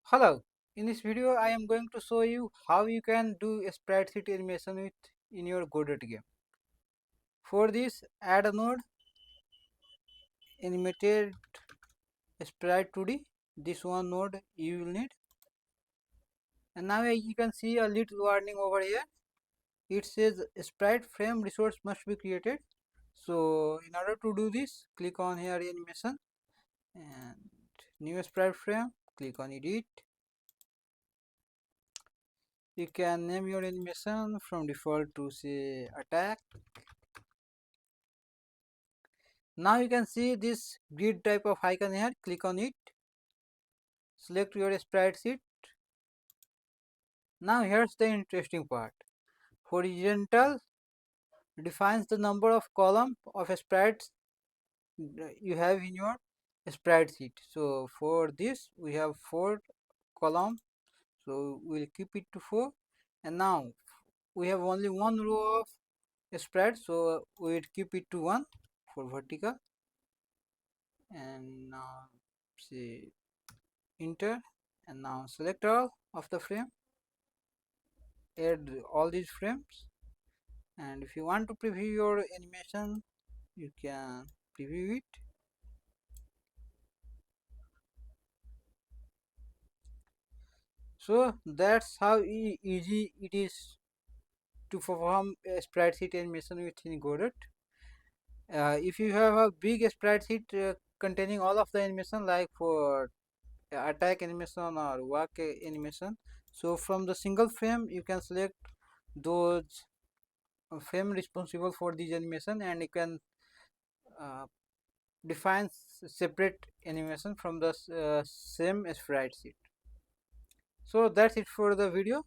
Hello, in this video I am going to show you how you can do a Spritesheet animation in your Godot game. For this, add a node animated sprite 2D. This one node you will need, and now you can see a little warning over here. It says sprite frame resource must be created. So in order to do this, click on here animation and new sprite frame, click on edit. You can name your animation from default to say attack. Now you can see this grid type of icon here. Click on it, select your sprite sheet. Now here's the interesting part. Horizontal defines the number of column of sprites you have in your sprite sheet. So for this we have 4 columns, so we'll keep it to 4. And now we have only one row of sprite, so we'll keep it to 1 for vertical. And now say enter, and now select all of the frame, add all these frames, and if you want to preview your animation you can preview it. So that's how easy it is to perform a sprite sheet animation within Godot. If you have a big sprite sheet containing all of the animation, like for attack animation or walk animation, so from the single frame you can select those frame responsible for this animation, and you can uh, define separate animation from the same sprite sheet. So that's it for the video.